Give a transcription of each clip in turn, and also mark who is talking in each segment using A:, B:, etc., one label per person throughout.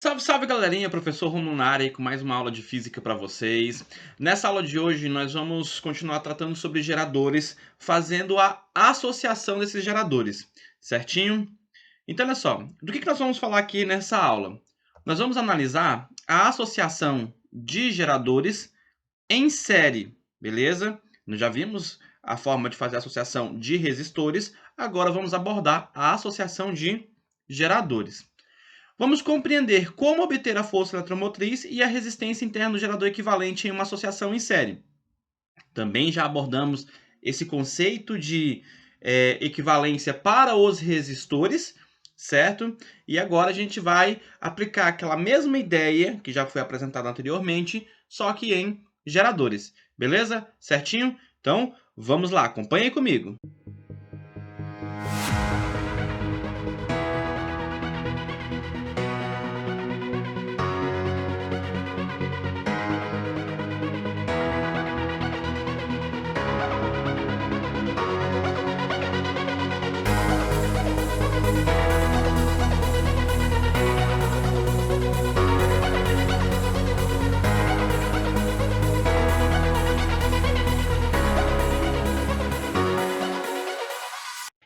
A: Salve, salve galerinha, professor Romulo na área aí com mais uma aula de física para vocês. Nessa aula de hoje nós vamos continuar tratando sobre geradores, fazendo a associação desses geradores, certinho? Então olha só, do que nós vamos falar aqui nessa aula? Nós vamos analisar a associação de geradores em série, beleza? Nós já vimos a forma de fazer a associação de resistores, agora vamos abordar a associação de geradores. Vamos compreender como obter a força eletromotriz e a resistência interna do gerador equivalente em uma associação em série. Também já abordamos esse conceito de equivalência para os resistores, certo? E agora a gente vai aplicar aquela mesma ideia que já foi apresentada anteriormente, só que em geradores. Beleza? Certinho? Então, vamos lá, acompanhem comigo.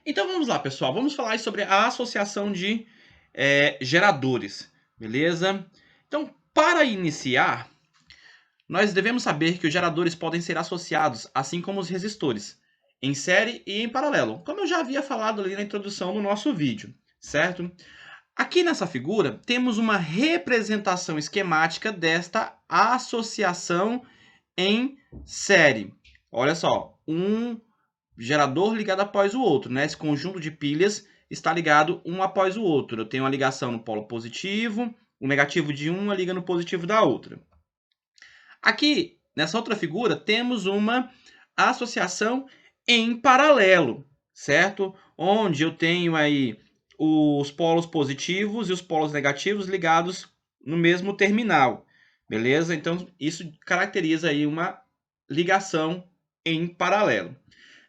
A: Então vamos lá, pessoal. Vamos falar sobre a associação de geradores, beleza? Então, para iniciar, nós devemos saber que os geradores podem ser associados, assim como os resistores, em série e em paralelo, como eu já havia falado ali na introdução do nosso vídeo, certo? Aqui nessa figura, temos uma representação esquemática desta associação em série. Olha só, um gerador ligado após o outro, né? Esse conjunto de pilhas está ligado um após o outro. Eu tenho uma ligação no polo positivo, o negativo de uma liga no positivo da outra. Aqui, nessa outra figura, temos uma associação em paralelo, certo? Onde eu tenho aí os polos positivos e os polos negativos ligados no mesmo terminal, beleza? Então, isso caracteriza aí uma ligação em paralelo.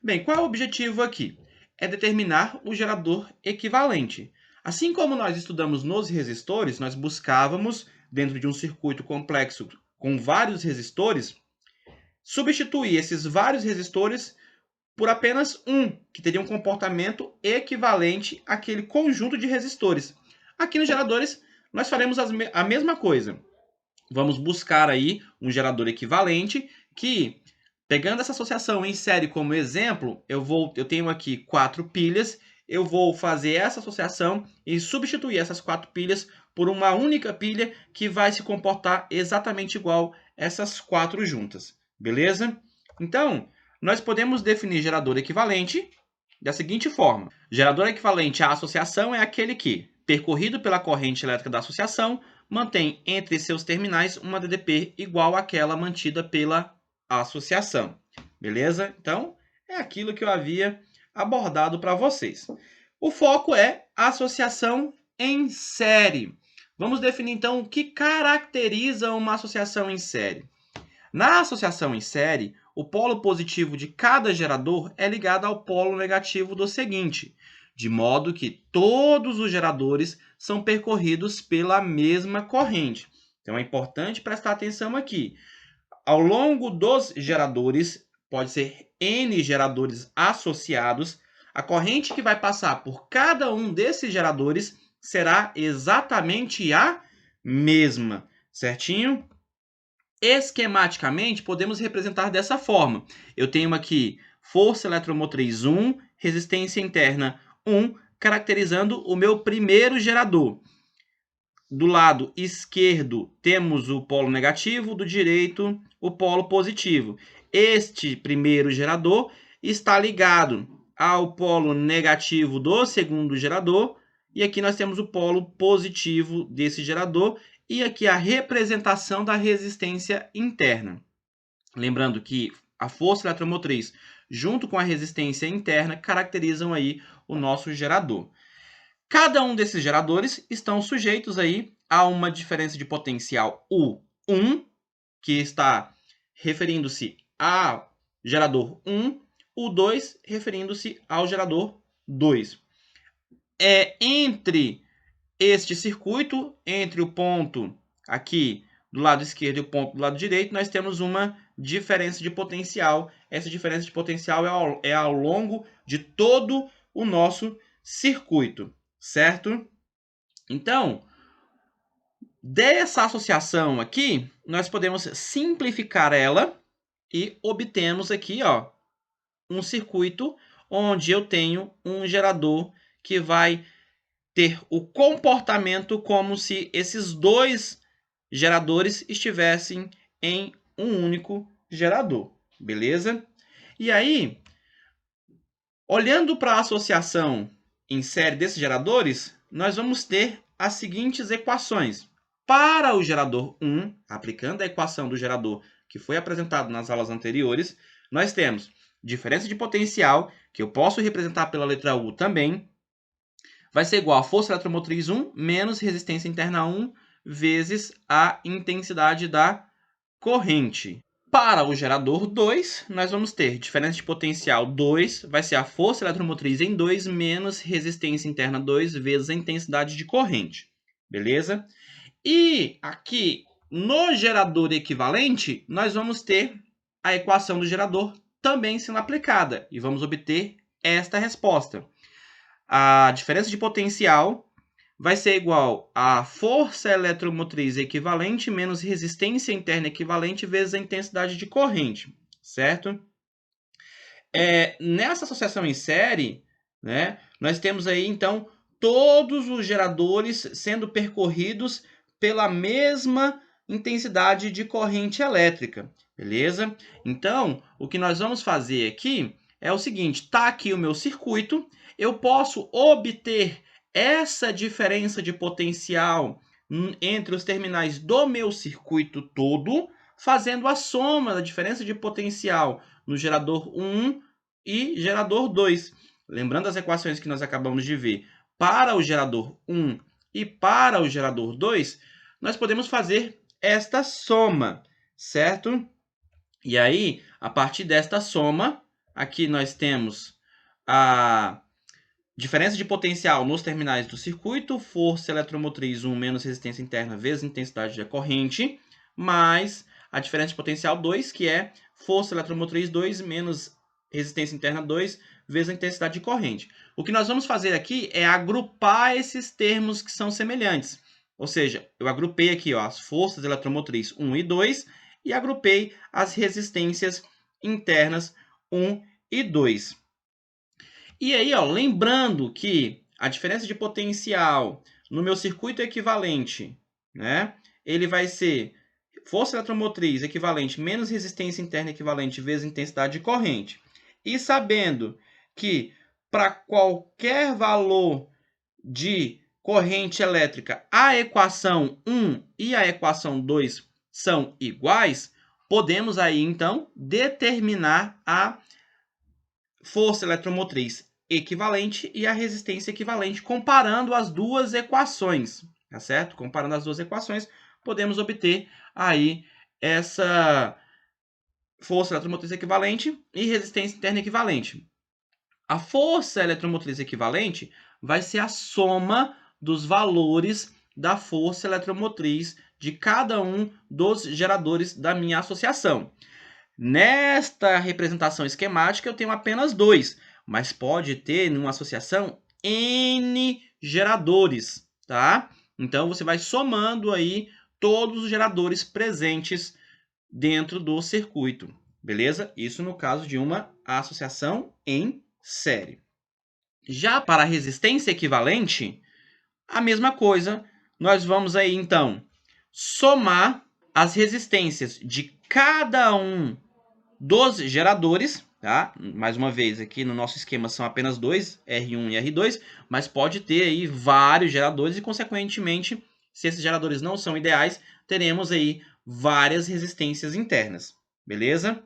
A: Bem, qual é o objetivo aqui? É determinar o gerador equivalente. Assim como nós estudamos nos resistores, nós buscávamos, dentro de um circuito complexo com vários resistores, substituir esses vários resistores por apenas um, que teria um comportamento equivalente àquele conjunto de resistores. Aqui nos geradores, nós faremos a mesma coisa. Vamos buscar aí um gerador equivalente que, pegando essa associação em série como exemplo, eu tenho aqui 4 pilhas, eu vou fazer essa associação e substituir essas 4 pilhas por uma única pilha que vai se comportar exatamente igual essas 4 juntas, beleza? Então, nós podemos definir gerador equivalente da seguinte forma. Gerador equivalente à associação é aquele que, percorrido pela corrente elétrica da associação, mantém entre seus terminais uma DDP igual àquela mantida pela associação. Beleza? Então, é aquilo que eu havia abordado para vocês. O foco é a associação em série. Vamos definir, então, o que caracteriza uma associação em série. Na associação em série, o polo positivo de cada gerador é ligado ao polo negativo do seguinte, de modo que todos os geradores são percorridos pela mesma corrente. Então é importante prestar atenção aqui. Ao longo dos geradores, pode ser N geradores associados, a corrente que vai passar por cada um desses geradores será exatamente a mesma, certinho? Esquematicamente, podemos representar dessa forma. Eu tenho aqui força eletromotriz 1, resistência interna 1, caracterizando o meu primeiro gerador. Do lado esquerdo, temos o polo negativo, do direito, o polo positivo. Este primeiro gerador está ligado ao polo negativo do segundo gerador, e aqui nós temos o polo positivo desse gerador, e aqui a representação da resistência interna. Lembrando que a força eletromotriz, junto com a resistência interna, caracterizam aí o nosso gerador. Cada um desses geradores estão sujeitos aí a uma diferença de potencial U1, que está referindo-se ao gerador 1, U2 referindo-se ao gerador 2. Entre este circuito, entre o ponto aqui do lado esquerdo e o ponto do lado direito, nós temos uma diferença de potencial. Essa diferença de potencial é ao longo de todo o nosso circuito, certo? Então, dessa associação aqui, nós podemos simplificar ela e obtemos aqui, ó, um circuito onde eu tenho um gerador que vai ter o comportamento como se esses dois geradores estivessem em um único gerador, beleza? E aí, olhando para a associação em série desses geradores, nós vamos ter as seguintes equações. Para o gerador 1, aplicando a equação do gerador que foi apresentado nas aulas anteriores, nós temos diferença de potencial, que eu posso representar pela letra U também, vai ser igual a força eletromotriz 1 menos resistência interna 1 vezes a intensidade da corrente. Para o gerador 2, nós vamos ter diferença de potencial 2, vai ser a força eletromotriz em 2 menos resistência interna 2 vezes a intensidade de corrente. Beleza? E aqui no gerador equivalente, nós vamos ter a equação do gerador também sendo aplicada e vamos obter esta resposta. A diferença de potencial vai ser igual a força eletromotriz equivalente menos resistência interna equivalente vezes a intensidade de corrente, certo? Nessa associação em série, né, nós temos aí, então, todos os geradores sendo percorridos pela mesma intensidade de corrente elétrica, beleza? Então, o que nós vamos fazer aqui é o seguinte, tá aqui o meu circuito, eu posso obter essa diferença de potencial entre os terminais do meu circuito todo, fazendo a soma da diferença de potencial no gerador 1 e gerador 2. Lembrando as equações que nós acabamos de ver, para o gerador 1 e para o gerador 2, nós podemos fazer esta soma, certo? E aí, a partir desta soma, aqui nós temos a diferença de potencial nos terminais do circuito, força eletromotriz 1 menos resistência interna vezes intensidade da corrente, mais a diferença de potencial 2, que é força eletromotriz 2 menos resistência interna 2 vezes a intensidade de corrente. O que nós vamos fazer aqui é agrupar esses termos que são semelhantes. Ou seja, eu agrupei aqui, ó, as forças eletromotriz 1 e 2 e agrupei as resistências internas 1 e 2. E aí, ó, lembrando que a diferença de potencial no meu circuito equivalente, né, ele vai ser força eletromotriz equivalente menos resistência interna equivalente vezes intensidade de corrente. E sabendo que para qualquer valor de corrente elétrica, a equação 1 e a equação 2 são iguais, podemos aí, então, determinar a força eletromotriz equivalente e a resistência equivalente, comparando as duas equações, tá certo? Comparando as duas equações, podemos obter aí essa força eletromotriz equivalente e resistência interna equivalente. A força eletromotriz equivalente vai ser a soma dos valores da força eletromotriz de cada um dos geradores da minha associação. Nesta representação esquemática, eu tenho apenas 2, mas pode ter, numa associação, N geradores, tá? Então, você vai somando aí todos os geradores presentes dentro do circuito, beleza? Isso no caso de uma associação em série. Já para a resistência equivalente, a mesma coisa, nós vamos aí, então, somar as resistências de cada um dos geradores, tá? Mais uma vez, aqui no nosso esquema são apenas dois, R1 e R2, mas pode ter aí vários geradores e, consequentemente, se esses geradores não são ideais, teremos aí várias resistências internas, beleza?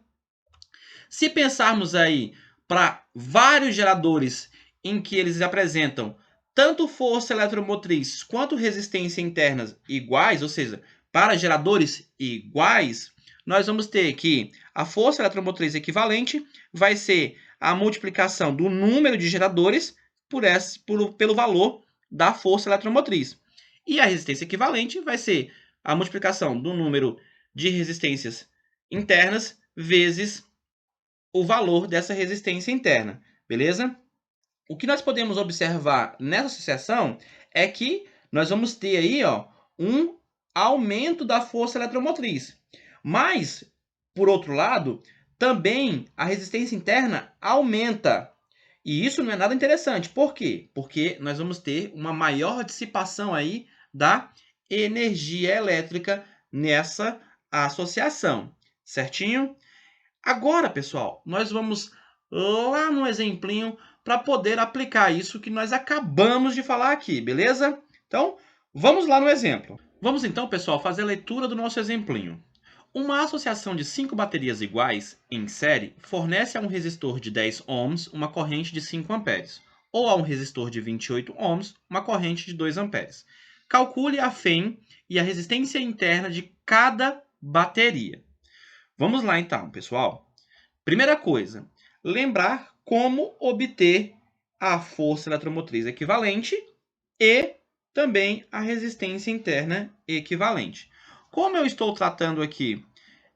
A: Se pensarmos aí para vários geradores em que eles apresentam tanto força eletromotriz quanto resistência internas iguais, ou seja, para geradores iguais, nós vamos ter que a força eletromotriz equivalente vai ser a multiplicação do número de geradores pelo valor da força eletromotriz. E a resistência equivalente vai ser a multiplicação do número de resistências internas vezes o valor dessa resistência interna, beleza? O que nós podemos observar nessa associação é que nós vamos ter aí, ó, um aumento da força eletromotriz. Mas, por outro lado, também a resistência interna aumenta. E isso não é nada interessante. Por quê? Porque nós vamos ter uma maior dissipação aí da energia elétrica nessa associação. Certinho? Agora, pessoal, nós vamos lá no exemplinho para poder aplicar isso que nós acabamos de falar aqui, beleza? Então, vamos lá no exemplo. Vamos então, pessoal, fazer a leitura do nosso exemplinho. Uma associação de 5 baterias iguais, em série, fornece a um resistor de 10 ohms uma corrente de 5 amperes, ou a um resistor de 28 ohms uma corrente de 2 amperes. Calcule a FEM e a resistência interna de cada bateria. Vamos lá então, pessoal. Primeira coisa, lembrar como obter a força eletromotriz equivalente e também a resistência interna equivalente. Como eu estou tratando aqui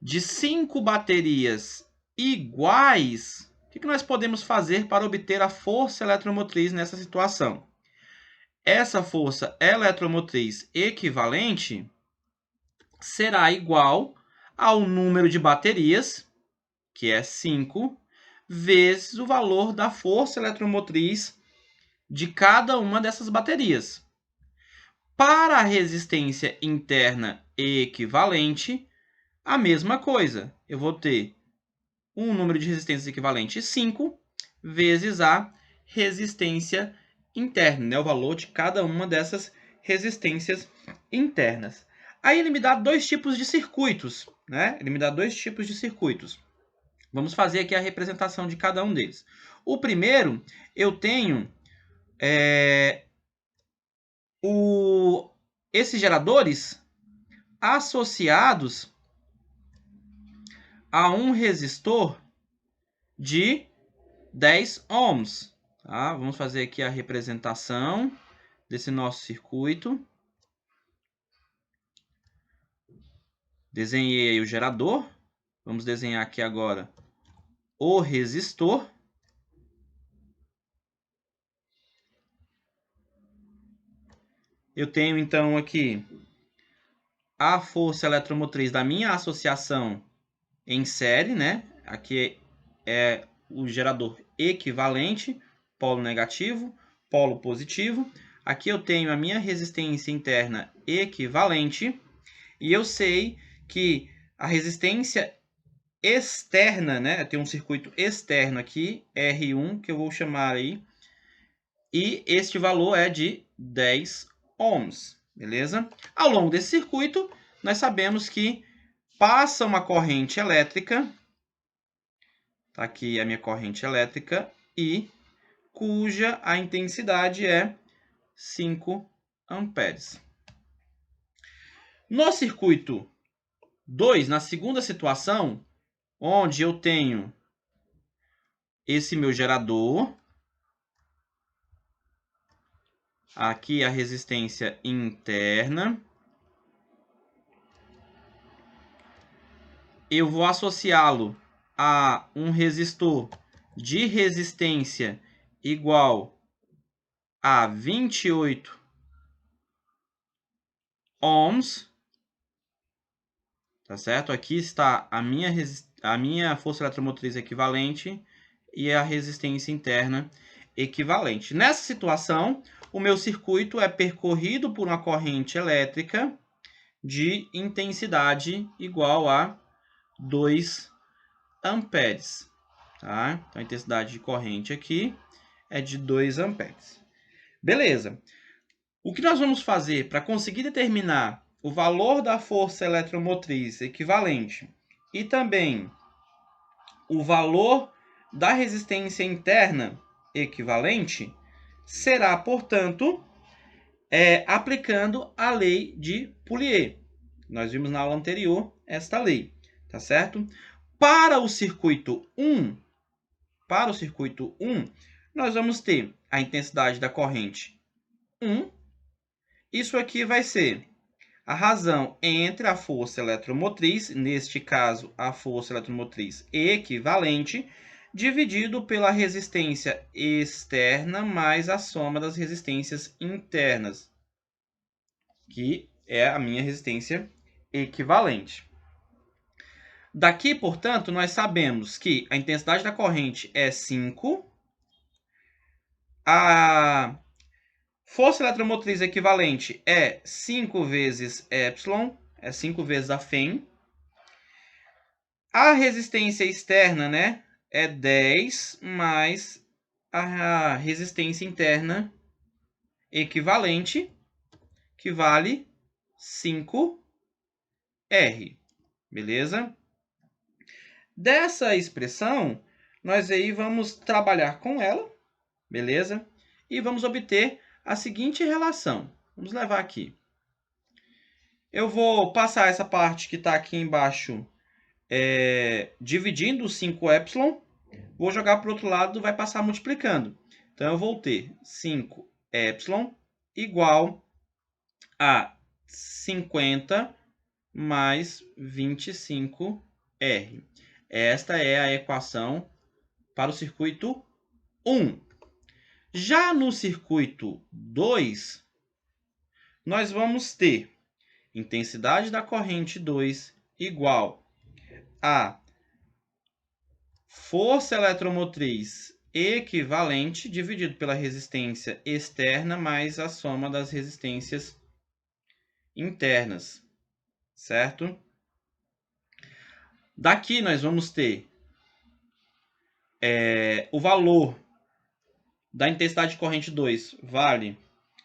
A: de 5 baterias iguais, o que nós podemos fazer para obter a força eletromotriz nessa situação? Essa força eletromotriz equivalente será igual ao número de baterias, que é 5, vezes o valor da força eletromotriz de cada uma dessas baterias. Para a resistência interna equivalente, a mesma coisa. Eu vou ter um número de resistências equivalente 5 vezes a resistência interna, né? O valor de cada uma dessas resistências internas. Aí ele me dá dois tipos de circuitos, né? Ele me dá dois tipos de circuitos. Vamos fazer aqui a representação de cada um deles. O primeiro, eu tenho esses geradores associados a um resistor de 10 ohms. Tá? Vamos fazer aqui a representação desse nosso circuito. Desenhei aí o gerador. Vamos desenhar aqui agora o resistor. Eu tenho então aqui a força eletromotriz da minha associação em série, né? Aqui é o gerador equivalente, polo negativo, polo positivo. Aqui eu tenho a minha resistência interna equivalente e eu sei que a resistência externa, né? Tem um circuito externo aqui, R1, que eu vou chamar aí, e este valor é de 10 ohms, beleza? Ao longo desse circuito, nós sabemos que passa uma corrente elétrica, tá aqui a minha corrente elétrica, e cuja a intensidade é 5 amperes. No circuito 2, na segunda situação, onde eu tenho esse meu gerador, aqui a resistência interna, eu vou associá-lo a um resistor de resistência igual a 28 ohms, tá certo? Aqui está a minha força eletromotriz equivalente e a resistência interna equivalente. Nessa situação, o meu circuito é percorrido por uma corrente elétrica de intensidade igual a 2 amperes. Tá? Então, a intensidade de corrente aqui é de 2 amperes. Beleza. O que nós vamos fazer para conseguir determinar o valor da força eletromotriz equivalente e também o valor da resistência interna equivalente será, portanto, aplicando a lei de Poulier. Nós vimos na aula anterior esta lei, tá certo? Para o circuito 1, nós vamos ter a intensidade da corrente 1 Isso aqui vai ser a razão entre a força eletromotriz, neste caso, a força eletromotriz equivalente, dividido pela resistência externa mais a soma das resistências internas, que é a minha resistência equivalente. Daqui, portanto, nós sabemos que a intensidade da corrente é 5, a força eletromotriz equivalente é 5 vezes epsilon, é 5 vezes a Fm. A resistência externa, né, é 10 mais a resistência interna equivalente, que vale 5R. Beleza? Dessa expressão, nós aí vamos trabalhar com ela, beleza? E vamos obter a seguinte relação. Vamos levar aqui. Eu vou passar essa parte que está aqui embaixo dividindo o 5ε. Vou jogar para o outro lado, vai passar multiplicando. Então, eu vou ter 5ε igual a 50 mais 25R. Esta é a equação para o circuito 1. Já no circuito 2, nós vamos ter intensidade da corrente 2 igual a força eletromotriz equivalente dividido pela resistência externa mais a soma das resistências internas, certo? Daqui nós vamos ter o valor da intensidade de corrente 2 vale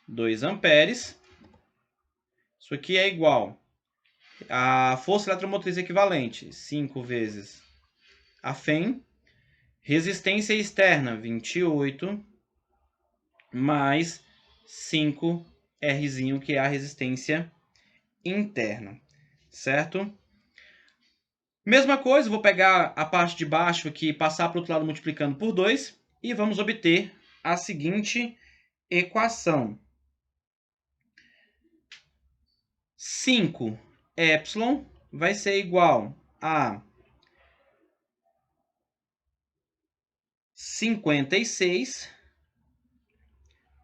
A: 2 amperes. Isso aqui é igual a força eletromotriz equivalente, 5 vezes a Fm. Resistência externa, 28, mais 5Rzinho, que é a resistência interna, certo? Mesma coisa, vou pegar a parte de baixo aqui e passar para o outro lado multiplicando por 2 e vamos obter a seguinte equação. 5 epsilon vai ser igual a 56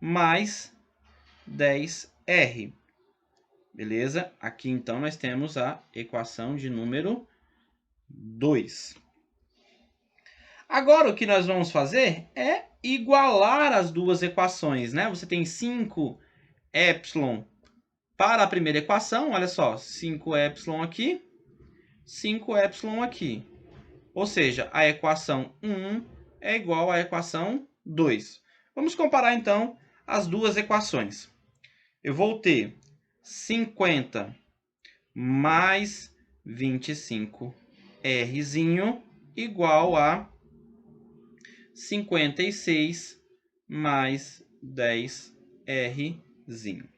A: mais 10R. Beleza? Aqui, então, nós temos a equação de número 2. Agora, o que nós vamos fazer é igualar as duas equações, né? Você tem 5 epsilon para a primeira equação, olha só, 5 epsilon aqui, 5 epsilon aqui. Ou seja, a equação 1 é igual à equação 2. Vamos comparar, então, as duas equações. Eu vou ter 50 mais 25Rzinho igual a 56 mais 10Rzinho.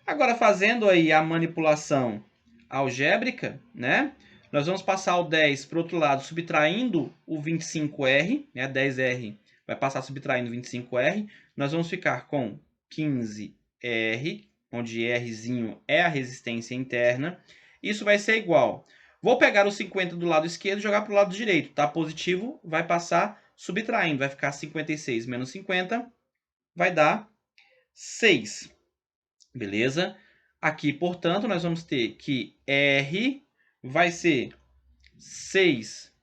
A: Agora, fazendo aí a manipulação algébrica, né? Nós vamos passar o 10 para o outro lado, subtraindo o 25R, né? 10R vai passar subtraindo 25R. Nós vamos ficar com 15R, onde Rzinho é a resistência interna. Isso vai ser igual. Vou pegar o 50 do lado esquerdo e jogar para o lado direito. Tá positivo, vai passar subtraindo. Vai ficar 56 menos 50, vai dar 6. Beleza? Aqui, portanto, nós vamos ter que R vai ser 6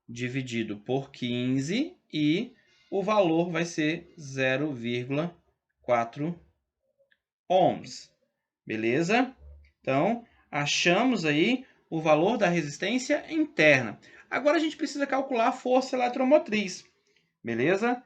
A: dividido por 15 e o valor vai ser 0,4 ohms. Beleza? Então, achamos aí o valor da resistência interna. Agora, a gente precisa calcular a força eletromotriz. Beleza?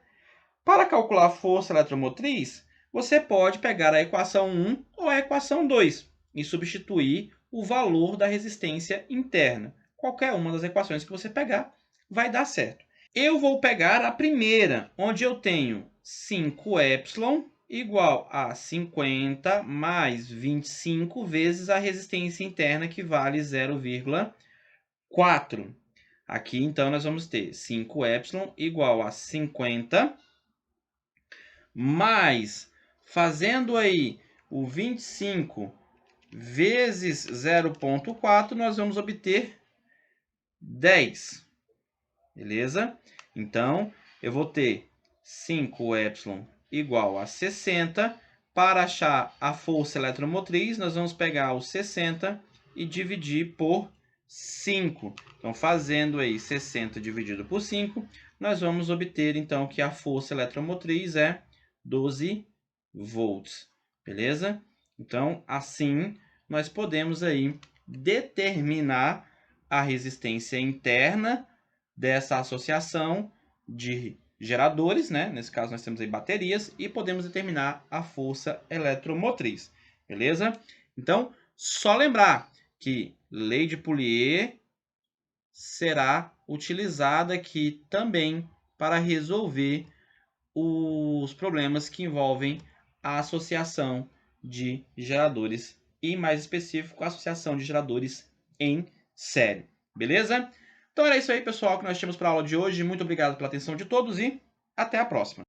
A: Para calcular a força eletromotriz, você pode pegar a equação 1 ou a equação 2 e substituir o valor da resistência interna. Qualquer uma das equações que você pegar vai dar certo. Eu vou pegar a primeira, onde eu tenho 5ε igual a 50 mais 25 vezes a resistência interna, que vale 0,4. Aqui, então, nós vamos ter 5ε igual a 50 mais, fazendo aí o 25 vezes 0,4, nós vamos obter 10. Beleza? Então, eu vou ter 5y igual a 60. Para achar a força eletromotriz, nós vamos pegar o 60 e dividir por 5. Então, fazendo aí 60 dividido por 5, nós vamos obter, então, que a força eletromotriz é 12 volts. Beleza? Então, assim, nós podemos aí determinar a resistência interna dessa associação de geradores, né? Nesse caso, nós temos aí baterias, e podemos determinar a força eletromotriz. Beleza? Então, só lembrar que lei de Poulier será utilizada aqui também para resolver os problemas que envolvem a associação de geradores e, mais específico, a associação de geradores em série. Beleza? Então era isso aí, pessoal, que nós tínhamos para a aula de hoje. Muito obrigado pela atenção de todos e até a próxima.